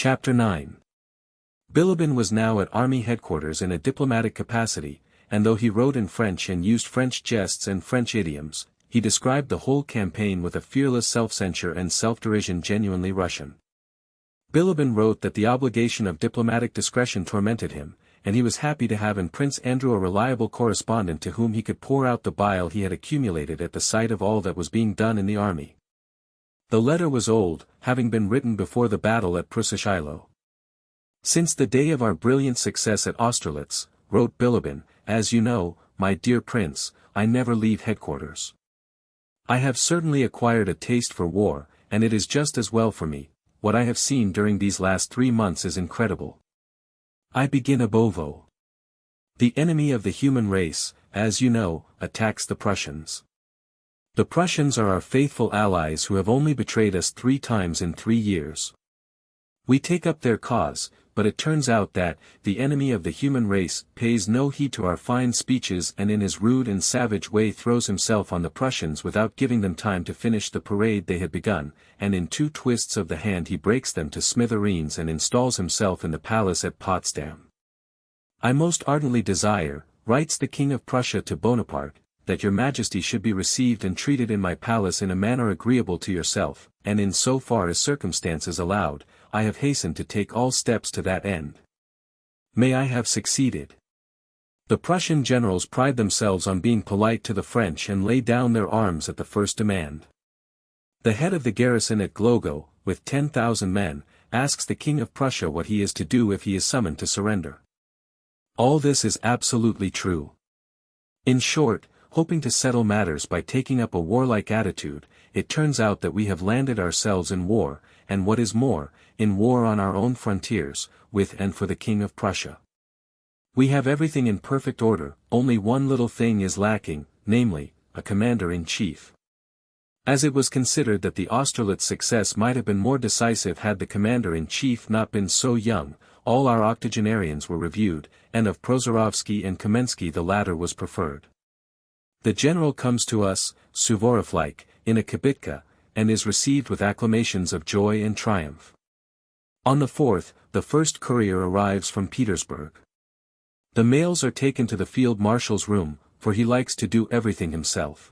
Chapter 9. Bilibin was now at army headquarters in a diplomatic capacity, and though he wrote in French and used French jests and French idioms, he described the whole campaign with a fearless self-censure and self-derision genuinely Russian. Bilibin wrote that the obligation of diplomatic discretion tormented him, and he was happy to have in Prince Andrew a reliable correspondent to whom he could pour out the bile he had accumulated at the sight of all that was being done in the army. The letter was old, having been written before the battle at Przemyśl. "Since the day of our brilliant success at Austerlitz," wrote Bilibin, "as you know, my dear prince, I never leave headquarters. I have certainly acquired a taste for war, and it is just as well for me. What I have seen during these last 3 months is incredible. I begin above all. The enemy of the human race, as you know, attacks the Prussians. The Prussians are our faithful allies who have only betrayed us 3 times in 3 years. We take up their cause, but it turns out that, the enemy of the human race pays no heed to our fine speeches and in his rude and savage way throws himself on the Prussians without giving them time to finish the parade they had begun, and in 2 twists of the hand he breaks them to smithereens and installs himself in the palace at Potsdam. I most ardently desire," writes the King of Prussia to Bonaparte, "that your Majesty should be received and treated in my palace in a manner agreeable to yourself, and in so far as circumstances allowed, I have hastened to take all steps to that end. May I have succeeded." The Prussian generals pride themselves on being polite to the French and lay down their arms at the first demand. The head of the garrison at Glogau, with 10,000 men, asks the King of Prussia what he is to do if he is summoned to surrender. All this is absolutely true. In short, hoping to settle matters by taking up a warlike attitude, it turns out that we have landed ourselves in war, and what is more, in war on our own frontiers, with and for the King of Prussia. We have everything in perfect order, only one little thing is lacking, namely, a commander-in-chief. As it was considered that the Austerlitz success might have been more decisive had the commander-in-chief not been so young, all our octogenarians were reviewed, and of Prozorovsky and Kamensky the latter was preferred. The general comes to us, Suvorov-like, in a kibitka, and is received with acclamations of joy and triumph. On the 4th, the first courier arrives from Petersburg. The mails are taken to the field marshal's room, for he likes to do everything himself.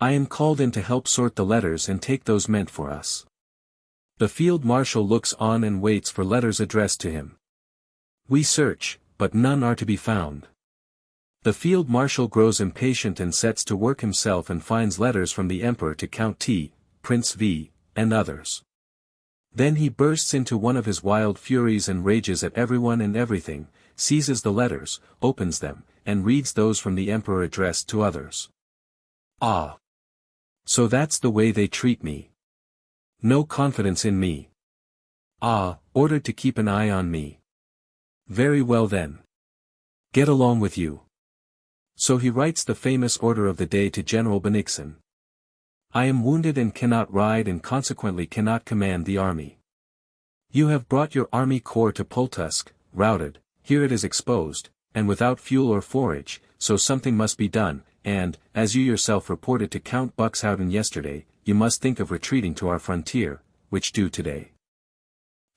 I am called in to help sort the letters and take those meant for us. The field marshal looks on and waits for letters addressed to him. We search, but none are to be found. The field marshal grows impatient and sets to work himself and finds letters from the Emperor to Count T, Prince V, and others. Then he bursts into one of his wild furies and rages at everyone and everything, seizes the letters, opens them, and reads those from the Emperor addressed to others. Ah! So that's the way they treat me. No confidence in me. Ah, ordered to keep an eye on me. Very well then. Get along with you. So he writes the famous order of the day to General Bennigsen. I am wounded and cannot ride and consequently cannot command the army. You have brought your army corps to Pultusk, routed, here it is exposed, and without fuel or forage, so something must be done, and, as you yourself reported to Count Buxhowden yesterday, you must think of retreating to our frontier, which do today.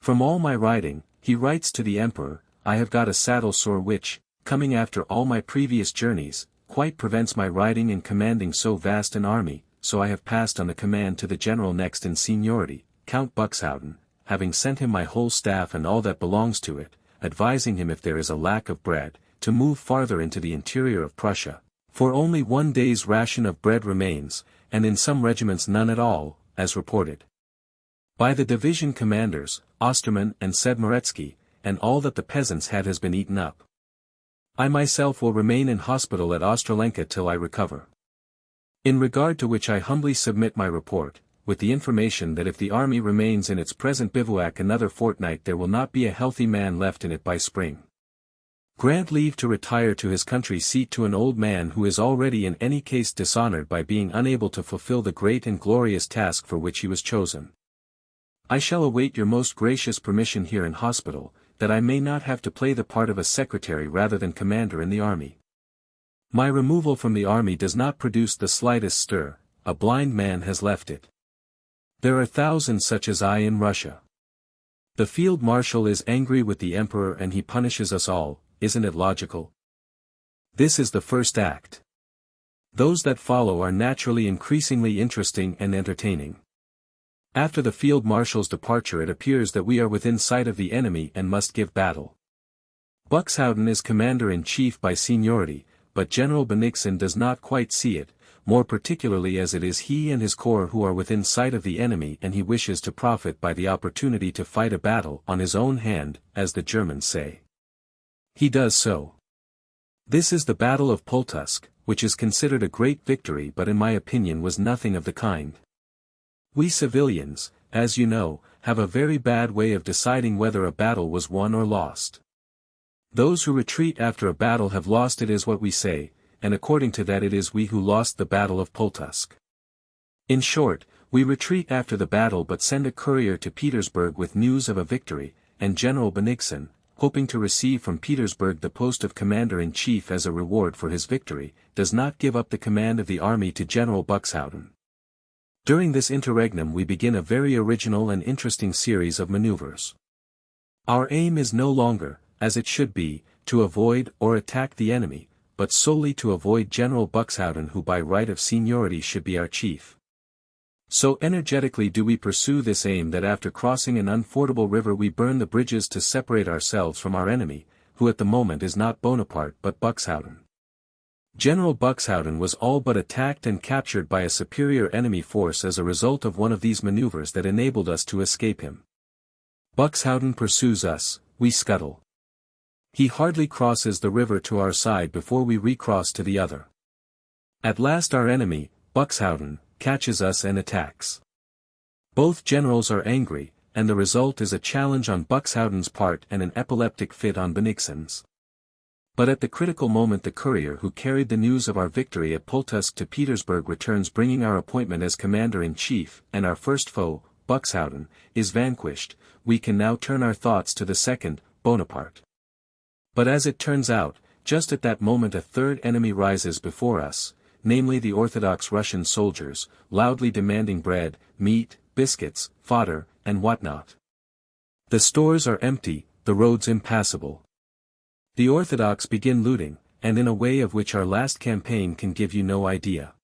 From all my riding, he writes to the Emperor, I have got a saddle sore which, coming after all my previous journeys, quite prevents my riding and commanding so vast an army, so I have passed on the command to the general next in seniority, Count Buxhowden, having sent him my whole staff and all that belongs to it, advising him if there is a lack of bread, to move farther into the interior of Prussia, for only 1 day's ration of bread remains, and in some regiments none at all, as reported by the division commanders, Osterman and Sedmoretsky, and all that the peasants had has been eaten up. I myself will remain in hospital at Ostrolenka till I recover. In regard to which I humbly submit my report, with the information that if the army remains in its present bivouac another fortnight there will not be a healthy man left in it by spring. Grant leave to retire to his country seat to an old man who is already in any case dishonored by being unable to fulfill the great and glorious task for which he was chosen. I shall await your most gracious permission here in hospital, that I may not have to play the part of a secretary rather than commander in the army. My removal from the army does not produce the slightest stir, a blind man has left it. There are thousands such as I in Russia. The field marshal is angry with the emperor and he punishes us all, isn't it logical? This is the first act. Those that follow are naturally increasingly interesting and entertaining. After the field marshal's departure it appears that we are within sight of the enemy and must give battle. Buxhowden is commander-in-chief by seniority, but General Bennigsen does not quite see it, more particularly as it is he and his corps who are within sight of the enemy and he wishes to profit by the opportunity to fight a battle on his own hand, as the Germans say. He does so. This is the Battle of Pultusk, which is considered a great victory but in my opinion was nothing of the kind. We civilians, as you know, have a very bad way of deciding whether a battle was won or lost. Those who retreat after a battle have lost it is what we say, and according to that it is we who lost the Battle of Pultusk. In short, we retreat after the battle but send a courier to Petersburg with news of a victory, and General Bennigsen, hoping to receive from Petersburg the post of commander-in-chief as a reward for his victory, does not give up the command of the army to General Buxhowden. During this interregnum we begin a very original and interesting series of maneuvers. Our aim is no longer, as it should be, to avoid or attack the enemy, but solely to avoid General Buxhowden who by right of seniority should be our chief. So energetically do we pursue this aim that after crossing an unfordable river we burn the bridges to separate ourselves from our enemy, who at the moment is not Bonaparte but Buxhowden. General Buxhowden was all but attacked and captured by a superior enemy force as a result of one of these maneuvers that enabled us to escape him. Buxhowden pursues us, we scuttle. He hardly crosses the river to our side before we recross to the other. At last our enemy, Buxhowden, catches us and attacks. Both generals are angry, and the result is a challenge on Buxhowden's part and an epileptic fit on Bennigsen's. But at the critical moment the courier who carried the news of our victory at Pultusk to Petersburg returns bringing our appointment as commander-in-chief, and our first foe, Buxhowden, is vanquished. We can now turn our thoughts to the second, Bonaparte. But as it turns out, just at that moment a third enemy rises before us, namely the Orthodox Russian soldiers, loudly demanding bread, meat, biscuits, fodder, and whatnot. The stores are empty, the roads impassable. The Orthodox begin looting, and in a way of which our last campaign can give you no idea.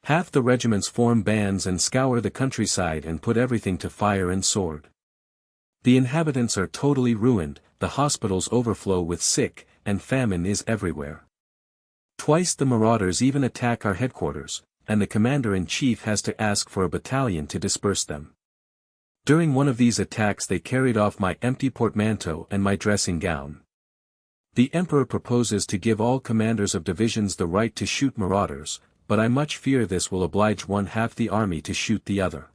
Half the regiments form bands and scour the countryside and put everything to fire and sword. The inhabitants are totally ruined, the hospitals overflow with sick, and famine is everywhere. Twice the marauders even attack our headquarters, and the commander-in-chief has to ask for a battalion to disperse them. During one of these attacks they carried off my empty portmanteau and my dressing gown. The emperor proposes to give all commanders of divisions the right to shoot marauders, but I much fear this will oblige one half the army to shoot the other.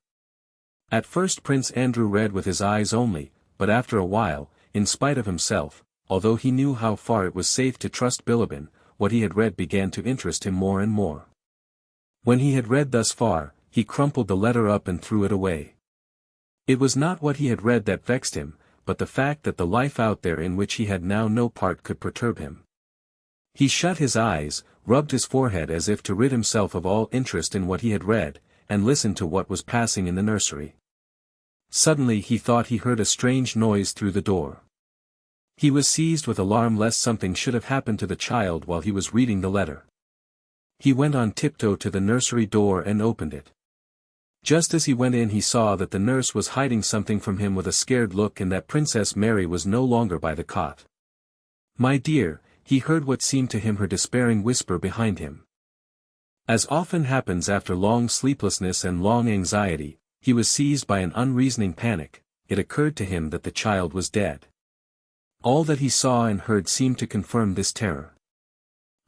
At first Prince Andrew read with his eyes only, but after a while, in spite of himself, although he knew how far it was safe to trust Bilibin, what he had read began to interest him more and more. When he had read thus far, he crumpled the letter up and threw it away. It was not what he had read that vexed him, but the fact that the life out there in which he had now no part could perturb him. He shut his eyes, rubbed his forehead as if to rid himself of all interest in what he had read, and listened to what was passing in the nursery. Suddenly he thought he heard a strange noise through the door. He was seized with alarm lest something should have happened to the child while he was reading the letter. He went on tiptoe to the nursery door and opened it. Just as he went in he saw that the nurse was hiding something from him with a scared look and that Princess Mary was no longer by the cot. "My dear," he heard what seemed to him her despairing whisper behind him. As often happens after long sleeplessness and long anxiety, he was seized by an unreasoning panic. It occurred to him that the child was dead. All that he saw and heard seemed to confirm this terror.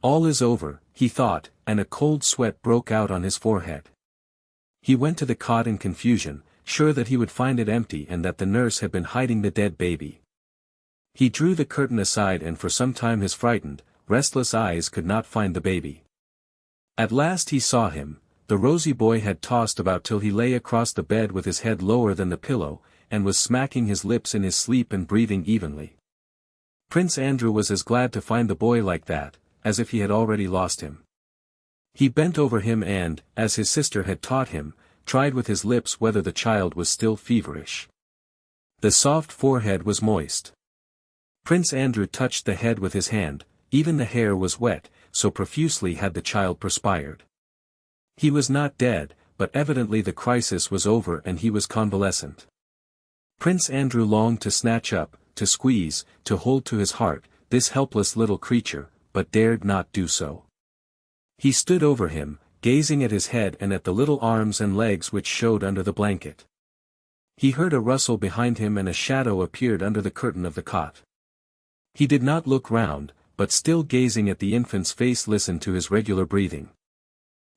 All is over, he thought, and a cold sweat broke out on his forehead. He went to the cot in confusion, sure that he would find it empty and that the nurse had been hiding the dead baby. He drew the curtain aside and for some time his frightened, restless eyes could not find the baby. At last he saw him. The rosy boy had tossed about till he lay across the bed with his head lower than the pillow, and was smacking his lips in his sleep and breathing evenly. Prince Andrew was as glad to find the boy like that, as if he had already lost him. He bent over him and, as his sister had taught him, tried with his lips whether the child was still feverish. The soft forehead was moist. Prince Andrew touched the head with his hand, even the hair was wet, so profusely had the child perspired. He was not dead, but evidently the crisis was over and he was convalescent. Prince Andrew longed to snatch up, to squeeze, to hold to his heart, this helpless little creature, but dared not do so. He stood over him, gazing at his head and at the little arms and legs which showed under the blanket. He heard a rustle behind him and a shadow appeared under the curtain of the cot. He did not look round, but still gazing at the infant's face listened to his regular breathing.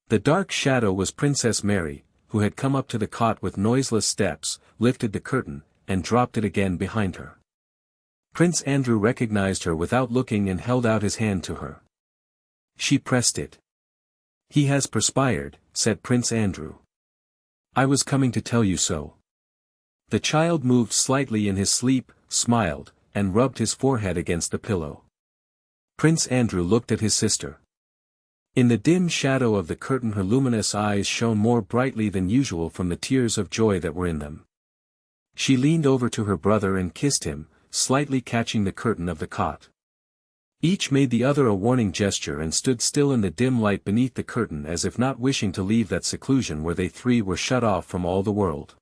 The dark shadow was Princess Mary, who had come up to the cot with noiseless steps, lifted the curtain, and dropped it again behind her. Prince Andrew recognized her without looking and held out his hand to her. She pressed it. "He has perspired," said Prince Andrew. "I was coming to tell you so." The child moved slightly in his sleep, smiled, and rubbed his forehead against the pillow. Prince Andrew looked at his sister. In the dim shadow of the curtain her luminous eyes shone more brightly than usual from the tears of joy that were in them. She leaned over to her brother and kissed him, slightly catching the curtain of the cot. Each made the other a warning gesture and stood still in the dim light beneath the curtain as if not wishing to leave that seclusion where they three were shut off from all the world.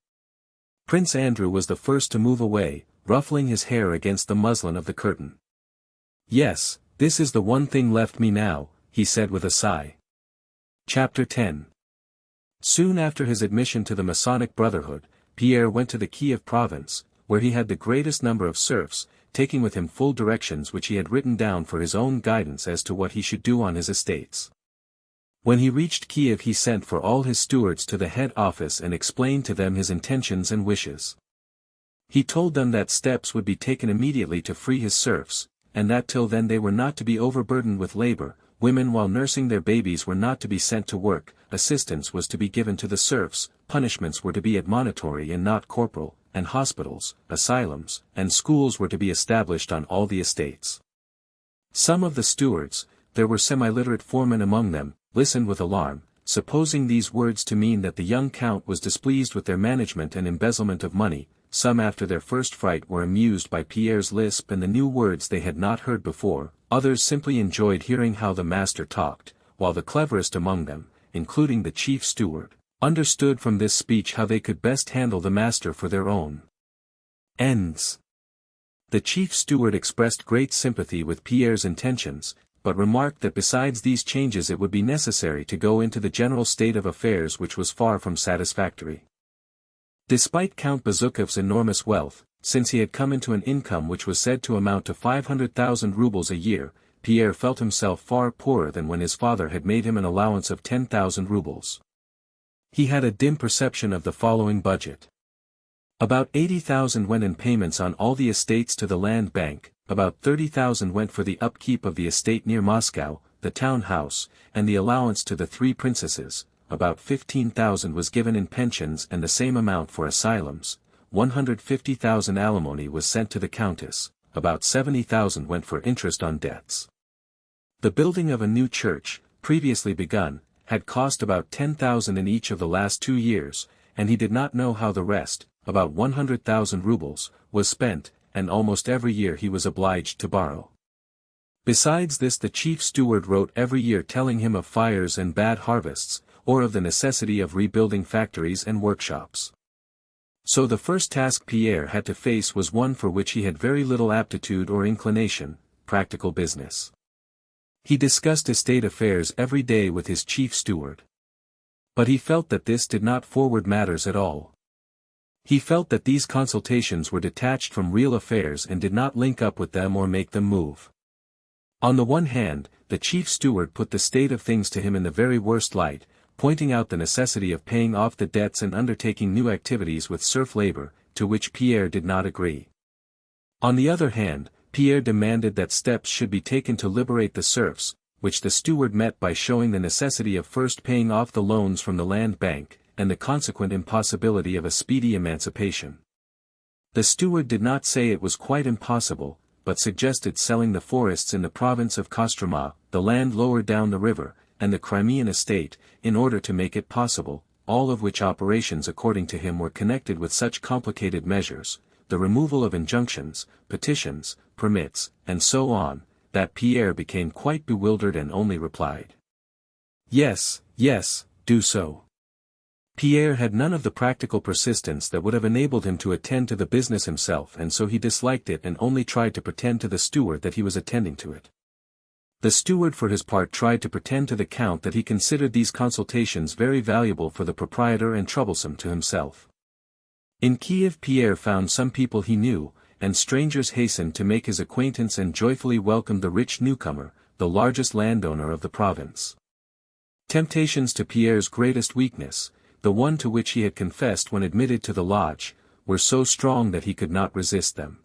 Prince Andrew was the first to move away, ruffling his hair against the muslin of the curtain. "Yes, this is the one thing left me now," he said with a sigh. Chapter 10. Soon after his admission to the Masonic Brotherhood, Pierre went to the Kiev province, where he had the greatest number of serfs, taking with him full directions which he had written down for his own guidance as to what he should do on his estates. When he reached Kiev he sent for all his stewards to the head office and explained to them his intentions and wishes. He told them that steps would be taken immediately to free his serfs, and that till then they were not to be overburdened with labor, women while nursing their babies were not to be sent to work, assistance was to be given to the serfs, punishments were to be admonitory and not corporal, and hospitals, asylums, and schools were to be established on all the estates. Some of the stewards, there were semi-literate foremen among them, listened with alarm, supposing these words to mean that the young count was displeased with their management and embezzlement of money. Some after their first fright were amused by Pierre's lisp and the new words they had not heard before, others simply enjoyed hearing how the master talked, while the cleverest among them, including the chief steward, understood from this speech how they could best handle the master for their own ends. The chief steward expressed great sympathy with Pierre's intentions, but remarked that besides these changes it would be necessary to go into the general state of affairs which was far from satisfactory. Despite Count Bezukhev's enormous wealth, since he had come into an income which was said to amount to 500,000 rubles a year, Pierre felt himself far poorer than when his father had made him an allowance of 10,000 rubles. He had a dim perception of the following budget. About 80,000 went in payments on all the estates to the land bank, about 30,000 went for the upkeep of the estate near Moscow, the town house, and the allowance to the three princesses, about 15,000 was given in pensions and the same amount for asylums, 150,000 alimony was sent to the countess, about 70,000 went for interest on debts. The building of a new church, previously begun, had cost about 10,000 in each of the last 2 years, and he did not know how the rest, about 100,000 rubles, was spent, and almost every year he was obliged to borrow. Besides this the chief steward wrote every year telling him of fires and bad harvests, or of the necessity of rebuilding factories and workshops. So the first task Pierre had to face was one for which he had very little aptitude or inclination, practical business. He discussed estate affairs every day with his chief steward. But he felt that this did not forward matters at all. He felt that these consultations were detached from real affairs and did not link up with them or make them move. On the one hand, the chief steward put the state of things to him in the very worst light, pointing out the necessity of paying off the debts and undertaking new activities with serf labor, to which Pierre did not agree. On the other hand, Pierre demanded that steps should be taken to liberate the serfs, which the steward met by showing the necessity of first paying off the loans from the land bank, and the consequent impossibility of a speedy emancipation. The steward did not say it was quite impossible, but suggested selling the forests in the province of Kostroma, the land lower down the river, and the Crimean estate, in order to make it possible, all of which operations according to him were connected with such complicated measures, the removal of injunctions, petitions, permits, and so on, that Pierre became quite bewildered and only replied, "Yes, yes, do so." Pierre had none of the practical persistence that would have enabled him to attend to the business himself, and so he disliked it and only tried to pretend to the steward that he was attending to it. The steward for his part tried to pretend to the count that he considered these consultations very valuable for the proprietor and troublesome to himself. In Kiev Pierre found some people he knew, and strangers hastened to make his acquaintance and joyfully welcomed the rich newcomer, the largest landowner of the province. Temptations to Pierre's greatest weakness, the one to which he had confessed when admitted to the lodge, were so strong that he could not resist them.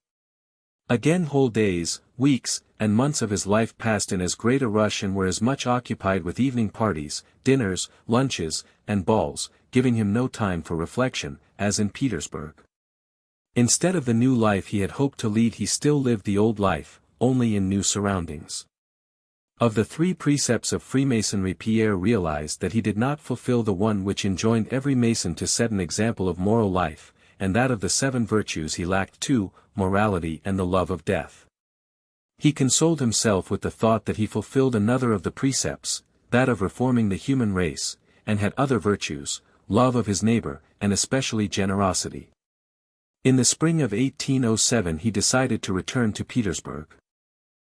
Again whole days, weeks, and months of his life passed in as great a rush and were as much occupied with evening parties, dinners, lunches, and balls, giving him no time for reflection, as in Petersburg. Instead of the new life he had hoped to lead, he still lived the old life, only in new surroundings. Of the 3 precepts of Freemasonry, Pierre realized that he did not fulfill the one which enjoined every Mason to set an example of moral life, and that of the 7 virtues he lacked 2, morality and the love of death. He consoled himself with the thought that he fulfilled another of the precepts, that of reforming the human race, and had other virtues, love of his neighbor, and especially generosity. In the spring of 1807 he decided to return to Petersburg.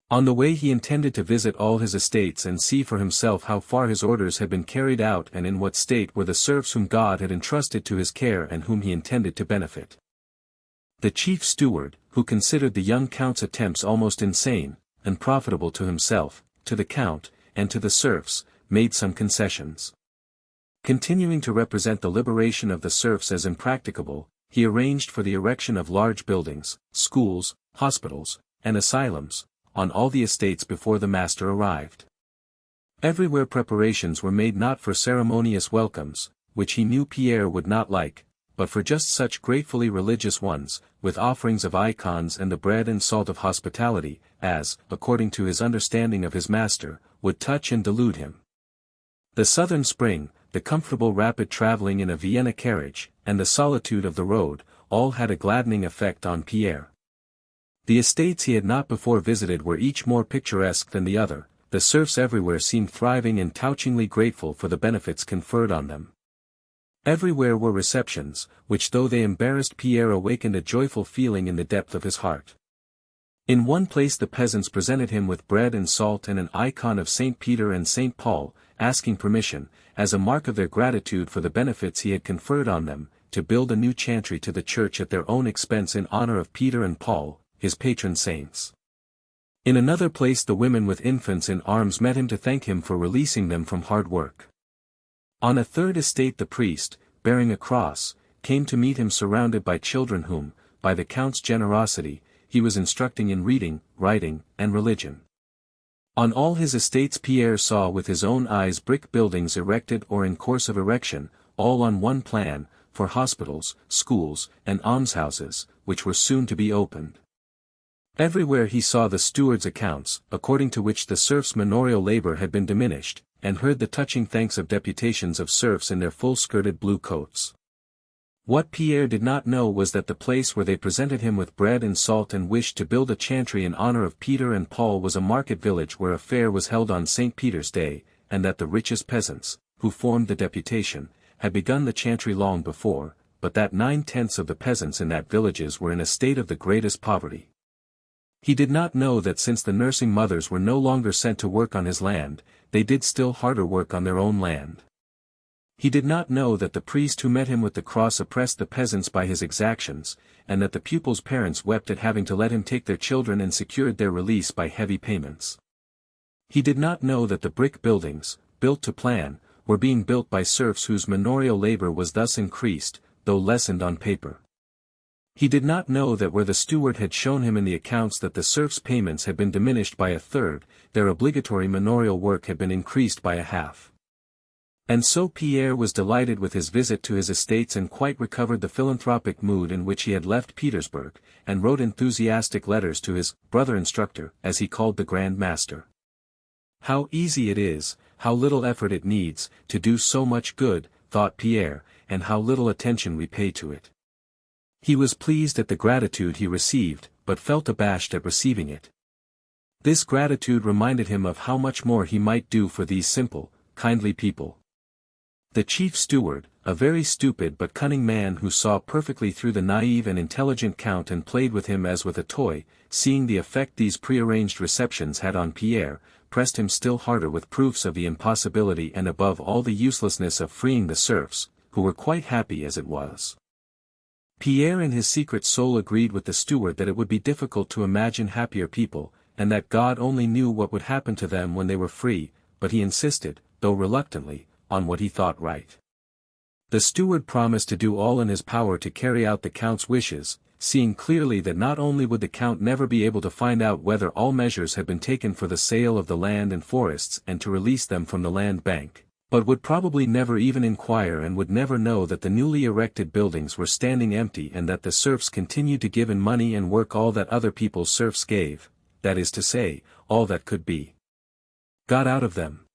On the way he intended to visit all his estates and see for himself how far his orders had been carried out and in what state were the serfs whom God had entrusted to his care and whom he intended to benefit. The chief steward, who considered the young count's attempts almost insane, unprofitable to himself, to the count, and to the serfs, made some concessions. Continuing to represent the liberation of the serfs as impracticable, he arranged for the erection of large buildings, schools, hospitals, and asylums, on all the estates before the master arrived. Everywhere preparations were made not for ceremonious welcomes, which he knew Pierre would not like, but for just such gratefully religious ones, with offerings of icons and the bread and salt of hospitality, as, according to his understanding of his master, would touch and delude him. The southern spring, the comfortable rapid traveling in a Vienna carriage, and the solitude of the road, all had a gladdening effect on Pierre. The estates he had not before visited were each more picturesque than the other, the serfs everywhere seemed thriving and touchingly grateful for the benefits conferred on them. Everywhere were receptions, which though they embarrassed Pierre awakened a joyful feeling in the depth of his heart. In one place the peasants presented him with bread and salt and an icon of St. Peter and St. Paul, asking permission, as a mark of their gratitude for the benefits he had conferred on them, to build a new chantry to the church at their own expense in honor of Peter and Paul, his patron saints. In another place the women with infants in arms met him to thank him for releasing them from hard work. On a third estate the priest, bearing a cross, came to meet him surrounded by children whom, by the count's generosity, he was instructing in reading, writing, and religion. On all his estates Pierre saw with his own eyes brick buildings erected or in course of erection, all on one plan, for hospitals, schools, and almshouses, which were soon to be opened. Everywhere he saw the steward's accounts, according to which the serfs' manorial labor had been diminished, and heard the touching thanks of deputations of serfs in their full-skirted blue coats. What Pierre did not know was that the place where they presented him with bread and salt and wished to build a chantry in honor of Peter and Paul was a market village where a fair was held on St. Peter's Day, and that the richest peasants, who formed the deputation, had begun the chantry long before, but that 9/10 of the peasants in that villages were in a state of the greatest poverty. He did not know that since the nursing mothers were no longer sent to work on his land, they did still harder work on their own land. He did not know that the priest who met him with the cross oppressed the peasants by his exactions, and that the pupils' parents wept at having to let him take their children and secured their release by heavy payments. He did not know that the brick buildings, built to plan, were being built by serfs whose manorial labor was thus increased, though lessened on paper. He did not know that where the steward had shown him in the accounts that the serfs' payments had been diminished by a third, their obligatory manorial work had been increased by a half. And so Pierre was delighted with his visit to his estates and quite recovered the philanthropic mood in which he had left Petersburg, and wrote enthusiastic letters to his brother instructor, as he called the Grand Master. How easy it is, how little effort it needs, to do so much good, thought Pierre, and how little attention we pay to it. He was pleased at the gratitude he received, but felt abashed at receiving it. This gratitude reminded him of how much more he might do for these simple, kindly people. The chief steward, a very stupid but cunning man who saw perfectly through the naive and intelligent count and played with him as with a toy, seeing the effect these prearranged receptions had on Pierre, pressed him still harder with proofs of the impossibility and above all the uselessness of freeing the serfs, who were quite happy as it was. Pierre in his secret soul agreed with the steward that it would be difficult to imagine happier people, and that God only knew what would happen to them when they were free, but he insisted, though reluctantly, on what he thought right. The steward promised to do all in his power to carry out the count's wishes, seeing clearly that not only would the count never be able to find out whether all measures had been taken for the sale of the land and forests and to release them from the land bank, but would probably never even inquire and would never know that the newly erected buildings were standing empty and that the serfs continued to give in money and work all that other people's serfs gave, that is to say, all that could be got out of them.